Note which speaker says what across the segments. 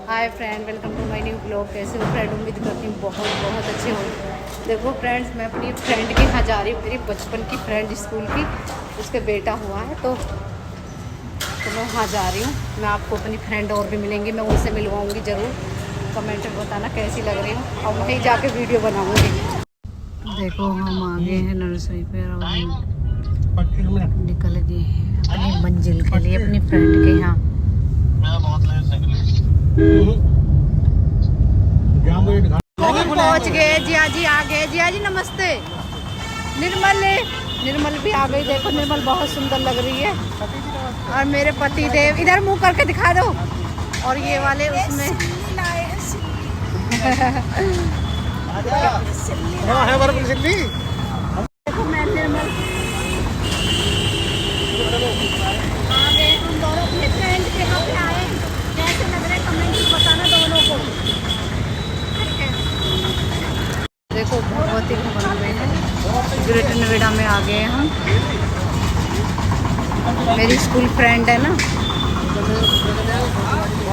Speaker 1: Hi friend, welcome to my new blog. कैसे हो friend? उम्मीद करती हूँ बहुत बहुत अच्छे हो। देखो फ्रेंड्स, मैं अपनी फ्रेंड के यहाँ जा रही हूँ, मेरी बचपन की फ्रेंड स्कूल की, उसके बेटा हुआ है तो मैं वहाँ जा रही हूँ। मैं आपको अपनी फ्रेंड और भी मिलेंगी, मैं उनसे मिलवाऊँगी ज़रूर। कमेंट में बताना कैसी लग रही हूँ और वहीं जाके वीडियो बनाऊँगी। देखो हम आ गए हैं नर्सरी पे और निकल गए हैं अपनी मंजिल के लिए, अपनी फ्रेंड के यहाँ। पहुंच गए। जिया जी आ गए। जिया जी नमस्ते। निर्मल भी आ गई। देखो निर्मल बहुत सुंदर लग रही है। और मेरे पति देव इधर मुंह करके दिखा दो। और ये वाले उसमें देखो मैं निर्मल आ गए। हम दोनों अपने फ्रेंड के यहाँ पे आए। कैसे लग रहे कमेंट में बताना दोनों को। देखो भगवती भवन में है, ग्रेटर नोएडा में आ गए हम। मेरी स्कूल फ्रेंड है ना,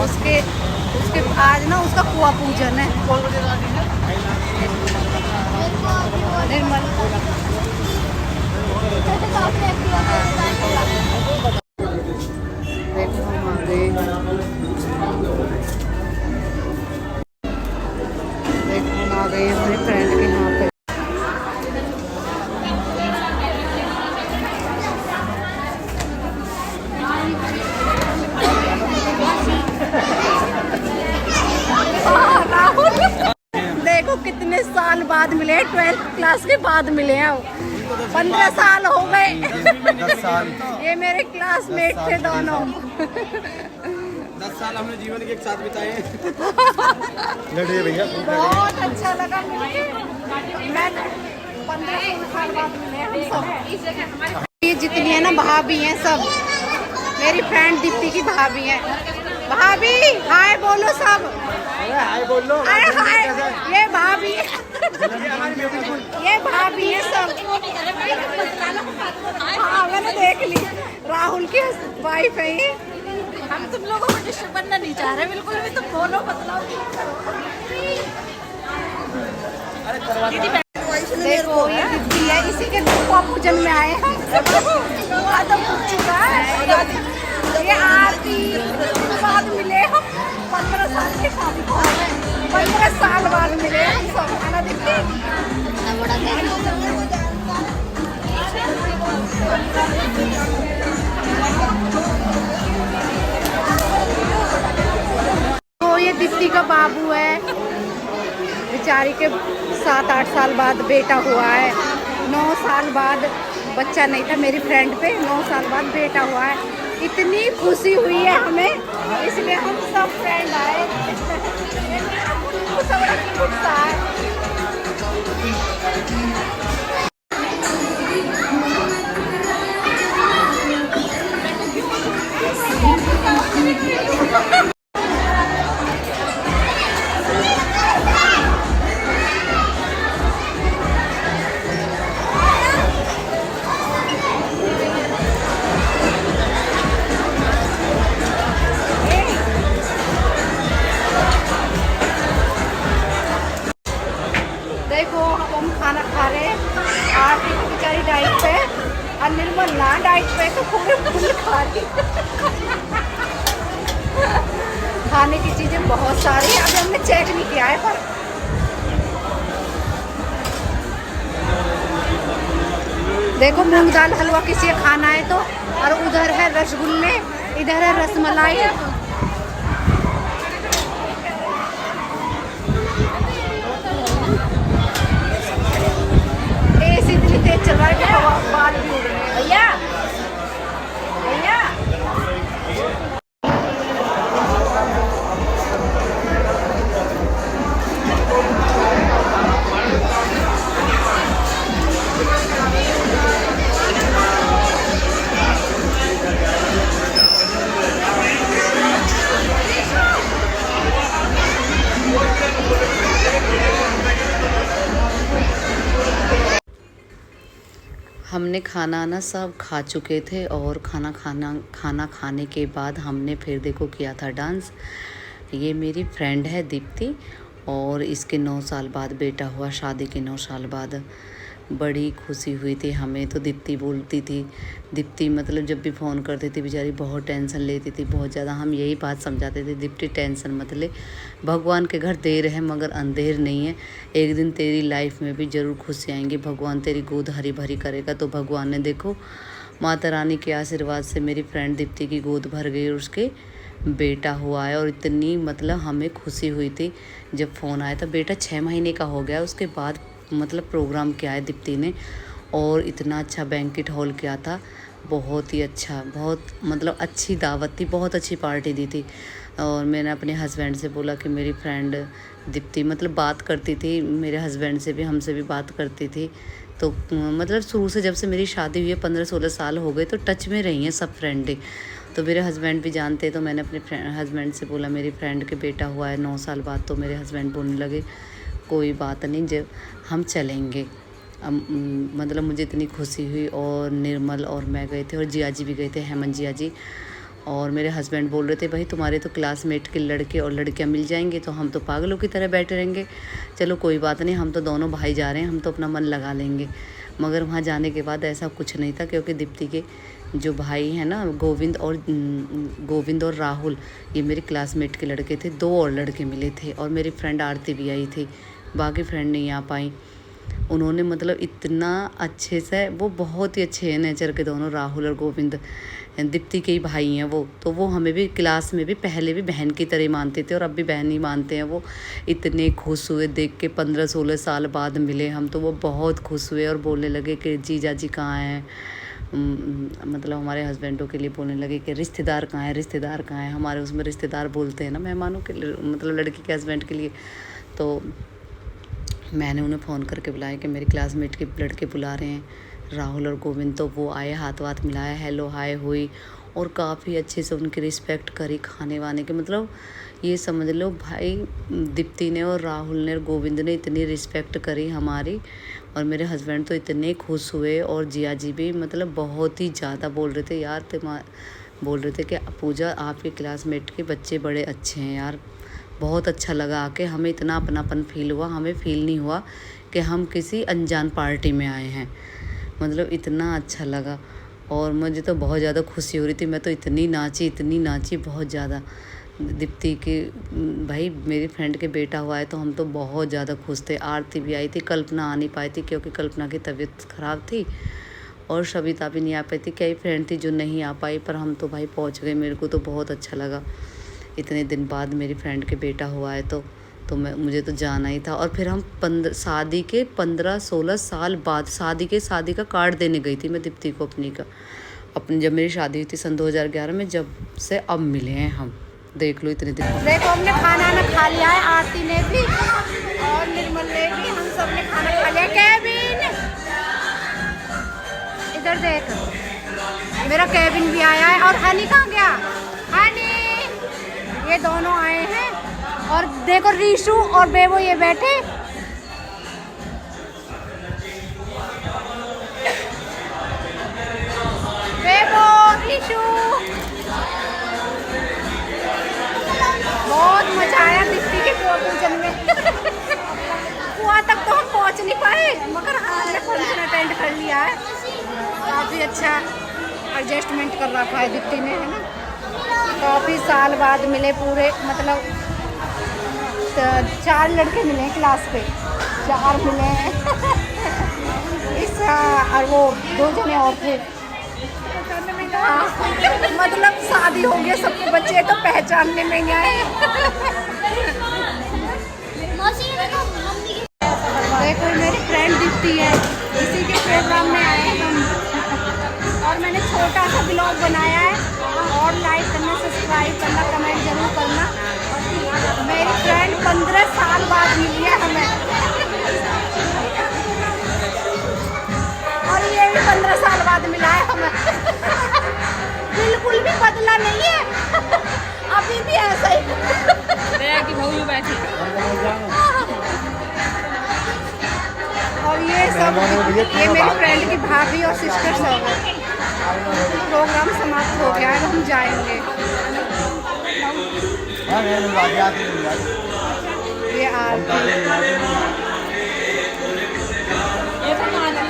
Speaker 1: उसके उसके आज ना उसका कुआ पूजन है। निर्मल देखो हम आ गए। देखो हम आ गए अपने फ्रेंड के यहाँ पे। देखो कितने साल बाद मिले, 12th क्लास के बाद मिले हैं। 15 साल हो गए।
Speaker 2: 10 साल
Speaker 1: ये मेरे क्लासमेट थे दोनों।
Speaker 2: 10 साल हमने जीवन के एक साथ बिताए। लड़े भैया
Speaker 1: बहुत अच्छा लगा मिलके। मैं 15 साल बाद मिले हम सब। ये जितनी है ना भाभी हैं सब, मेरी फ्रेंड दीप्ति की भाभी हैं। भाभी हाय बोलो सब।
Speaker 2: हाय बोल लो।
Speaker 1: अरे हाय, ये भाभी है। ये भाभी है सब। हाँ मैंने देख ली, राहुल की वाइफ है ये।
Speaker 3: हम तुम लोगों को डिस्टर्ब करना नहीं चाह रहे बिल्कुल भी। तुम बोलो बतलाओ।
Speaker 1: देखो ये दीदी है, इसी के कुआ पूजन में आए हैं। तो पूछ चुका है। ये आरती बाद मिले हम। 15 साल की शादी को 15 साल बाद मिले हम सब। है ना दीदी? तो ये दीप्ति का बाबू है, बेचारी के 7-8 साल बाद बेटा हुआ है। 9 साल बाद बच्चा नहीं था मेरी फ्रेंड पे, 9 साल बाद बेटा हुआ है। इतनी खुशी हुई है हमें, इसलिए हम सब फ्रेंड आए। देखो अब हम खाना खा रहे हैं। आरती की बेचारी डाइट पे और निर्मल ना डाइट पे, तो पूरे फुल खा रही। खाने की चीजें बहुत सारी हैं, अभी हमने चेक नहीं किया है पर देखो मूंग दाल हलवा किसी को खाना है तो। और उधर है रसगुल्ले, इधर है रसमलाई। एसी इतनी तेज चल रहा है कि हवा बाल भी उड़ रहे हैं। भैया भैया हमने खाना ना सब खा चुके थे और खाना खाने के बाद हमने फिर देखो किया था डांस।
Speaker 4: ये मेरी फ्रेंड है दीप्ति, और इसके 9 साल बाद बेटा हुआ, शादी के 9 साल बाद। बड़ी खुशी हुई थी हमें। तो दीप्ति बोलती थी, दीप्ति मतलब जब भी फ़ोन करती थी बेचारी बहुत टेंशन लेती थी, बहुत ज़्यादा। हम यही बात समझाते थे, दीप्ति टेंशन मत ले, भगवान के घर देर है मगर अंधेर नहीं है। एक दिन तेरी लाइफ में भी ज़रूर खुशी आएंगी, भगवान तेरी गोद हरी भरी करेगा। तो भगवान ने देखो माता रानी के आशीर्वाद से मेरी फ्रेंड दीप्ति की गोद भर गई और उसके बेटा हुआ है। और इतनी मतलब हमें खुशी हुई थी जब फ़ोन आया था। बेटा 6 महीने का हो गया, उसके बाद मतलब प्रोग्राम किया है दीप्ति ने, और इतना अच्छा बैंकेट हॉल किया था, बहुत ही अच्छा, बहुत मतलब अच्छी दावत थी, बहुत अच्छी पार्टी दी थी। और मैंने अपने हस्बैंड से बोला कि मेरी फ्रेंड दीप्ति मतलब बात करती थी, मेरे हस्बैंड से भी हमसे भी बात करती थी। तो मतलब शुरू से जब से मेरी शादी हुई है 15-16 साल हो गए, तो टच में रही हैं सब फ्रेंडें। तो मेरे हस्बैंड भी जानते, तो मैंने अपने हस्बैंड से बोला मेरी फ्रेंड के बेटा हुआ है 9 साल बाद। तो मेरे हस्बैंड बोलने लगे कोई बात नहीं, जब हम चलेंगे। मतलब मुझे इतनी खुशी हुई। और निर्मल और मैं गए थे, और जिया जी भी गए थे, हेमंत जिया जी। और मेरे हस्बैंड बोल रहे थे भाई तुम्हारे तो क्लासमेट के लड़के और लड़कियां मिल जाएंगे तो हम तो पागलों की तरह बैठे रहेंगे। चलो कोई बात नहीं, हम तो दोनों भाई जा रहे हैं, हम तो अपना मन लगा लेंगे। मगर वहाँ जाने के बाद ऐसा कुछ नहीं था, क्योंकि दीप्ति के जो भाई हैं ना, गोविंद और राहुल, ये मेरे क्लासमेट के लड़के थे। 2 और लड़के मिले थे, और मेरी फ्रेंड आरती भी आई थी, बाकी फ्रेंड नहीं आ पाई। उन्होंने मतलब इतना अच्छे से, वो बहुत ही अच्छे हैं नेचर के दोनों, राहुल और गोविंद दीप्ति के ही भाई हैं वो। तो वो हमें भी क्लास में भी पहले भी बहन की तरह मानते थे, और अब भी बहन ही मानते हैं। वो इतने खुश हुए देख के, 15-16 साल बाद मिले हम, तो वो बहुत खुश हुए और बोलने लगे कि जीजा जी कहाँ हैं। मतलब हमारे हस्बैंडों के लिए बोलने लगे कि रिश्तेदार कहाँ है, रिश्तेदार कहाँ है। हमारे उसमें रिश्तेदार बोलते हैं ना मेहमानों के लिए, मतलब लड़की के हस्बैंड के लिए। तो मैंने उन्हें फ़ोन करके बुलाया कि मेरे क्लासमेट के लड़के बुला रहे हैं, राहुल और गोविंद। तो वो आए, हाथ वाथ मिलाया, हेलो हाय हुई, और काफ़ी अच्छे से उनकी रिस्पेक्ट करी खाने वाने के। मतलब ये समझ लो भाई, दीप्ति ने और राहुल ने और गोविंद ने इतनी रिस्पेक्ट करी हमारी। और मेरे हस्बैंड तो इतने खुश हुए, और जिया जी भी मतलब बहुत ही ज़्यादा बोल रहे थे यार, बोल रहे थे कि पूजा आपके क्लासमेट के बच्चे बड़े अच्छे हैं यार, बहुत अच्छा लगा आके, हमें इतना अपनापन फील हुआ, हमें फील नहीं हुआ कि हम किसी अनजान पार्टी में आए हैं। मतलब इतना अच्छा लगा, और मुझे तो बहुत ज़्यादा खुशी हो रही थी। मैं तो इतनी नाची बहुत ज़्यादा। दीप्ति के भाई मेरी फ्रेंड के बेटा हुआ है तो हम तो बहुत ज़्यादा खुश थे। आरती भी आई थी, कल्पना आ नहीं पाई थी क्योंकि कल्पना की तबीयत ख़राब थी, और सविता भी नहीं आ पाई थी। कई फ्रेंड थी जो नहीं आ पाई, पर हम तो भाई पहुंच गए। मेरे को तो बहुत अच्छा लगा, इतने दिन बाद मेरी फ्रेंड के बेटा हुआ है तो मुझे तो जाना ही था। और फिर हम शादी के 15-16 साल बाद शादी का कार्ड देने गई थी मैं दीप्ति को अपनी जब मेरी शादी हुई थी सन 2011 में, जब से अब मिले हैं हम। देख लो इतने दिन।
Speaker 1: देखो हमने खाना ना खा लिया है, आरती ने भी और निर्मल ने भी, हम सब ने खाना खा लिया। केविन इधर देख, मेरा केविन भी आया है। और हनी कहाँ गया? हनी, ये दोनों आए हैं। और देखो रीशु और बेबो ये बैठे। बेबो, रीशु, बहुत मजा आया दीप्ति के पूजन में। कुआं तक तो हम पहुंच नहीं पाए, मगर हमने फंक्शन अटेंड कर लिया है। काफ़ी अच्छा एडजस्टमेंट कर रखा है दीप्ति ने, है ना। काफ़ी साल बाद मिले पूरे, मतलब 4 लड़के मिले हैं क्लास पे, 4 मिले हैं। और वो 2 जने और थे। मतलब शादी हो गया, सबके बच्चे तो पहचानने में ही आए। देखो मेरी फ्रेंड दीप्ति है, इसी के प्रोग्राम में आए हैं हम। और मैंने छोटा सा ब्लॉग बनाया है, और लाइक करना, सब्सक्राइब करना, कमेंट जरूर करना। मेरी फ्रेंड 15 साल बाद मिली है हमें, और ये भी 15 साल बाद मिला है हमें। बिल्कुल भी बदला नहीं है, अभी भी ऐसा ही
Speaker 3: की भाई बैठी।
Speaker 1: और ये सब ये मेरी फ्रेंड की भाभी और सिस्टर सब है। प्रोग्राम समाप्त हो गया है, हम जाएंगे।
Speaker 2: हाँ मैं मिलवा दिया आते मिलवा दिया।
Speaker 1: ये आरती
Speaker 3: ये तो नाची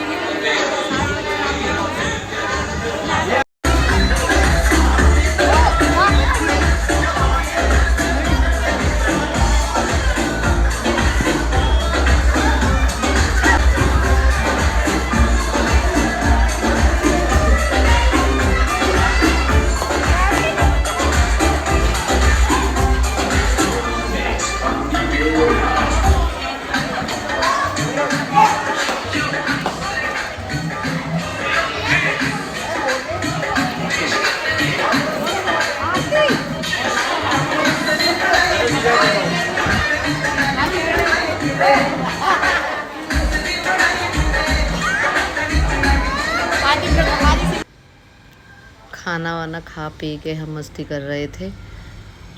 Speaker 4: खाना वाना खा पी के हम मस्ती कर रहे थे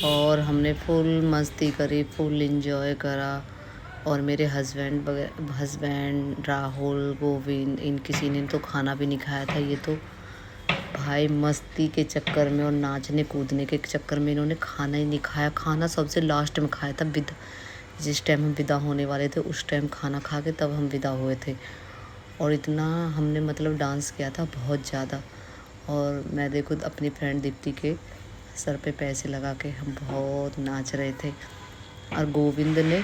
Speaker 4: और हमने फुल मस्ती करी, फुल एंजॉय करा। और मेरे हस्बैंड राहुल, गोविंद, इन किसी ने तो खाना भी नहीं खाया था। ये तो भाई मस्ती के चक्कर में और नाचने कूदने के चक्कर में इन्होंने खाना ही नहीं खाया। खाना सबसे लास्ट में खाया था, जिस टाइम हम विदा होने वाले थे उस टाइम खाना खा के तब हम विदा हुए थे। और इतना हमने मतलब डांस किया था बहुत ज़्यादा। और मैं देखो अपनी फ्रेंड दीप्ति के सर पे पैसे लगा के हम बहुत नाच रहे थे। और गोविंद ने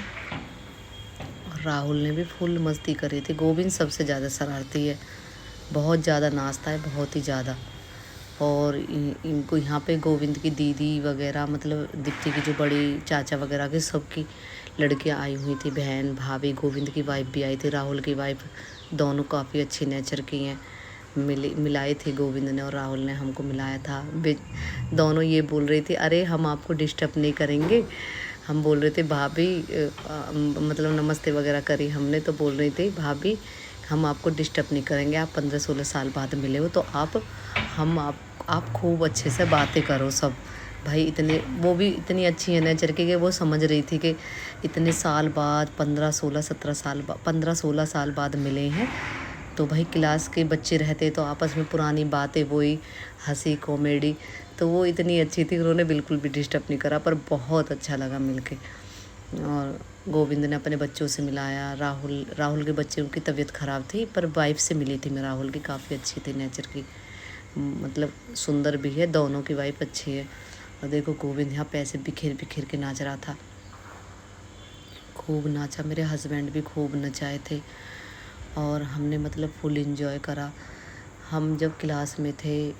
Speaker 4: और राहुल ने भी फुल मस्ती करी थी। गोविंद सबसे ज़्यादा शरारती है, बहुत ज़्यादा नाचता है, बहुत ही ज़्यादा। और इनको यहाँ पे गोविंद की दीदी वगैरह मतलब दीप्ति की जो बड़ी चाचा वगैरह की सबकी लड़कियाँ आई हुई थी, बहन भाभी। गोविंद की वाइफ भी आई थी, राहुल की वाइफ, दोनों काफ़ी अच्छी नेचर की हैं। मिलाई थी गोविंद ने और राहुल ने हमको मिलाया था। दोनों ये बोल रही थी अरे हम आपको डिस्टर्ब नहीं करेंगे। हम बोल रहे थे भाभी मतलब नमस्ते वगैरह करी हमने, तो बोल रही थी भाभी हम आपको डिस्टर्ब नहीं करेंगे, आप 15-16 साल बाद मिले हो तो आप खूब अच्छे से बातें करो सब। भाई इतने वो भी इतनी अच्छी है नेचर की कि वो समझ रही थी कि इतने साल बाद 15-16 साल बाद मिले हैं तो भाई क्लास के बच्चे रहते तो आपस में पुरानी बातें, वही हंसी कॉमेडी, तो वो इतनी अच्छी थी, उन्होंने बिल्कुल भी डिस्टर्ब नहीं करा। पर बहुत अच्छा लगा मिलके। और गोविंद ने अपने बच्चों से मिलाया। राहुल के बच्चे उनकी तबीयत ख़राब थी पर वाइफ से मिली थी मैं राहुल की, काफ़ी अच्छी थी नेचर की, मतलब सुंदर भी है, दोनों की वाइफ अच्छी है। और देखो गोविंद यहाँ पैसे बिखेर बिखेर के नाच रहा था, खूब नाचा। मेरे हस्बैंड भी खूब नचाए थे और हमने मतलब फुल एंजॉय करा। हम जब क्लास में थे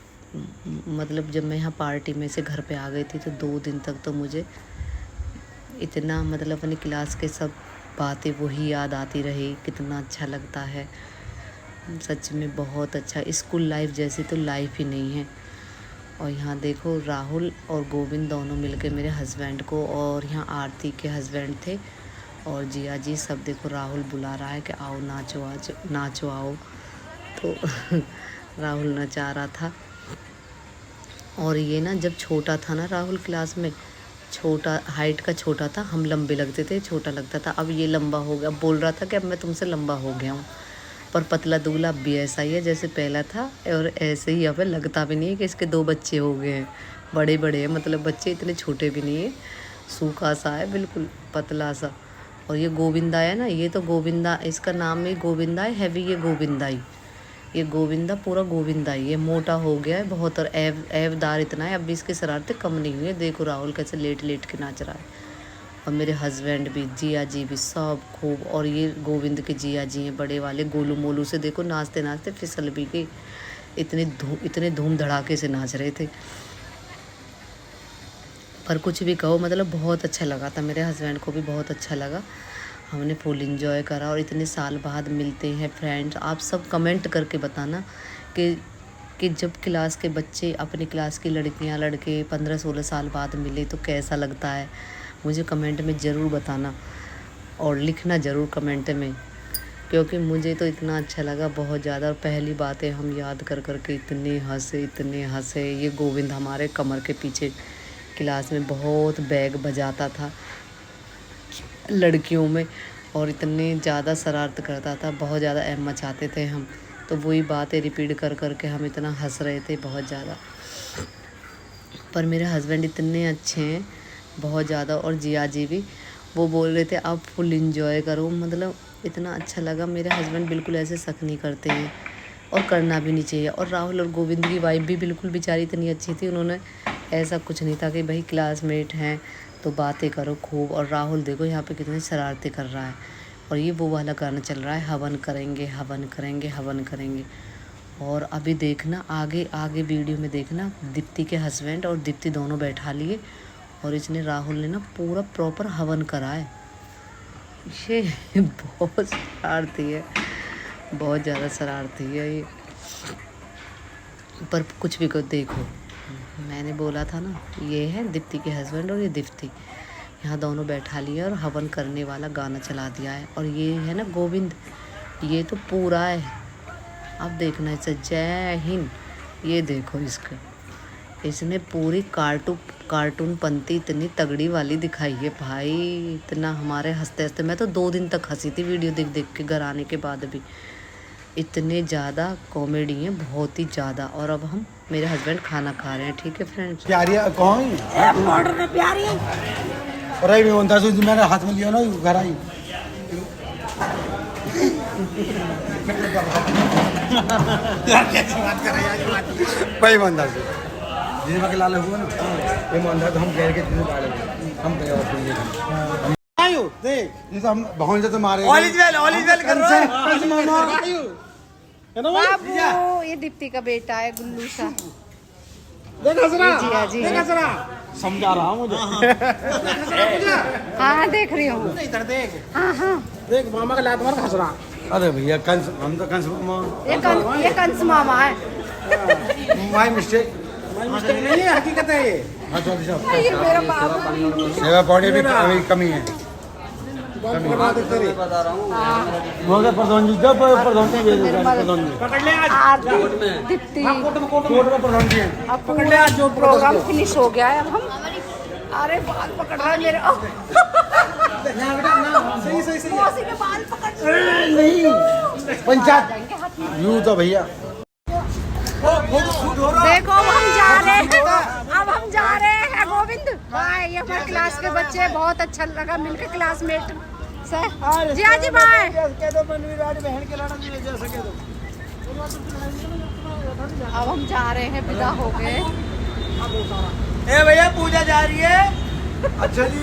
Speaker 4: मतलब जब मैं यहाँ पार्टी में से घर पे आ गई थी तो 2 दिन तक तो मुझे इतना मतलब अपनी क्लास के सब बातें वही याद आती रही। कितना अच्छा लगता है सच में, बहुत अच्छा। स्कूल लाइफ जैसी तो लाइफ ही नहीं है। और यहाँ देखो राहुल और गोविंद दोनों मिलके मेरे हस्बैंड को, और यहाँ आरती के हस्बैंड थे और जिया जी सब, देखो राहुल बुला रहा है कि आओ नाचो, आज नाचो आओ। तो राहुल नचा रहा था। और ये ना जब छोटा था ना राहुल क्लास में, छोटा हाइट का छोटा था, हम लंबे लगते थे, छोटा लगता था। अब ये लंबा हो गया, बोल रहा था कि अब मैं तुमसे लंबा हो गया हूँ। पर पतला दुबला अब भी ऐसा ही है जैसे पहला था। और ऐसे ही अब लगता भी नहीं है कि इसके 2 बच्चे हो गए हैं, बड़े बड़े हैं, मतलब बच्चे इतने छोटे भी नहीं है, सूखा सा है बिल्कुल पतला सा। और ये गोविंदा है ना, ये तो गोविंदा, इसका नाम ही गोविंदा है भी, ये गोविंदा पूरा गोविंदा ही, ये मोटा हो गया है बहुत और ऐवदार इतना है। अब भी इसकी शरारतें कम नहीं हुई है। देखो राहुल कैसे लेट लेट के नाच रहा है। और मेरे हस्बैंड भी, जिया जी भी, सब खूब। और ये गोविंद के जिया जी हैं बड़े वाले, गोलू मोलू से देखो नाचते नाचते फिसल भी गई, इतने धूम धड़ाके से नाच रहे थे। पर कुछ भी कहो मतलब बहुत अच्छा लगा था, मेरे हस्बैंड को भी बहुत अच्छा लगा। हमने फुल एंजॉय करा और इतने साल बाद मिलते हैं फ्रेंड्स। आप सब कमेंट करके बताना कि जब क्लास के बच्चे अपनी क्लास की लड़कियां लड़के 15-16 साल बाद मिले तो कैसा लगता है। मुझे कमेंट में ज़रूर बताना और लिखना ज़रूर कमेंट में, क्योंकि मुझे तो इतना अच्छा लगा बहुत ज़्यादा। और पहली बातें हम याद कर के इतने हंसे। ये गोविंद हमारे कमर के पीछे क्लास में बहुत बैग बजाता था लड़कियों में और इतने ज़्यादा शरारत करता था, बहुत ज़्यादा ऐम मचाते थे हम। तो वही बातें रिपीट कर के हम इतना हंस रहे थे बहुत ज़्यादा। पर मेरे हस्बैंड इतने अच्छे हैं बहुत ज़्यादा। और जिया जी भी वो बोल रहे थे आप फुल इंजॉय करो, मतलब इतना अच्छा लगा। मेरे हस्बैंड बिल्कुल ऐसे शक नहीं करते हैं और करना भी नहीं चाहिए। और राहुल और गोविंद की वाइफ भी बिल्कुल बेचारी इतनी अच्छी थी, उन्होंने ऐसा कुछ नहीं था कि भाई क्लासमेट हैं तो बातें करो खूब। और राहुल देखो यहाँ पे कितनी शरारतें कर रहा है। और ये वो वाला गाना चल रहा है, हवन करेंगे हवन करेंगे हवन करेंगे। और अभी देखना आगे आगे वीडियो में देखना, दीप्ति के हस्बैंड और दीप्ति दोनों बैठा लिए और इसने राहुल ने ना पूरा प्रॉपर हवन करा है। ये बहुत शरारती है, बहुत ज़्यादा शरारती है ये। पर कुछ भी को देखो, मैंने बोला था ना, ये है दीप्ति के हस्बैंड और ये दीप्ति, यहाँ दोनों बैठा लिए और हवन करने वाला गाना चला दिया है। और ये है ना गोविंद, ये तो पूरा है। अब देखना इसे, जय हिंद। ये देखो इसका, इसने पूरी कार्टून पंती इतनी तगड़ी वाली दिखाई है भाई। इतना हमारे हंसते हंसते, मैं तो 2 दिन तक हंसी थी वीडियो देख देख के घर आने के बाद भी। इतने ज़्यादा कॉमेडी है, बहुत ही ज़्यादा। और अब हम मेरे हस्बैंड खाना खा रहे हैं, ठीक है फ्रेंड्स।
Speaker 2: प्यारी कौन
Speaker 3: प्यारी
Speaker 2: अरे मैं उनता से मैंने हाथ में लिया ना घर आई कैसे बात कर रहे हैं भाई ईमानदार से जिस वक्त लाल हुआ ना ईमानदार तो हम कह के हम गए और फिर आयो देख जैसे हम भवन से तो मारे ऑल इज वेल कर रहे हैं
Speaker 1: बाबू। ये दीप्ति का बेटा है गुल्लू सा।
Speaker 2: देख हसरा
Speaker 1: जिया जी
Speaker 2: देख हसरा समझा रहा हूं मुझे
Speaker 1: हाँ देख रही हूँ।
Speaker 2: इधर देख
Speaker 1: हाँ
Speaker 2: देख मामा का लात मार हसरा। अरे भैया कंस, हम तो कंस मामा,
Speaker 1: ये कंस मामा है।
Speaker 2: माय मिस्टेक नहीं है, हकीकत है ये। हाँ चौधरी साहब
Speaker 1: ये मेरा बाबू।
Speaker 2: सेवा पानी भी अभी कमी है। प्रधान जी जब प्रधान जी पकड़ ले आज
Speaker 1: दीप्ति
Speaker 2: कोर्ट में प्रधान जी हैं।
Speaker 1: अब पकड़ ले आज, जो प्रोग्राम फिनिश हो गया है अब हम। अरे बाल पकड़ रहा है मेरे।
Speaker 2: सही
Speaker 1: मौसी के बाल पकड़
Speaker 2: नहीं पंचायत यूं तो भैया
Speaker 1: देखो अब हम जा रहे हैं, अब हम जा रहे हैं गोविंद बाय। ये हमारे क्लास के बच्चे, बहुत अच्छा लगा मिलकर क्लासमेट से। जिया जी बाय। अब हम जा रहे हैं, विदा हो गए।
Speaker 2: भैया पूजा जा रही है। अच्छा जी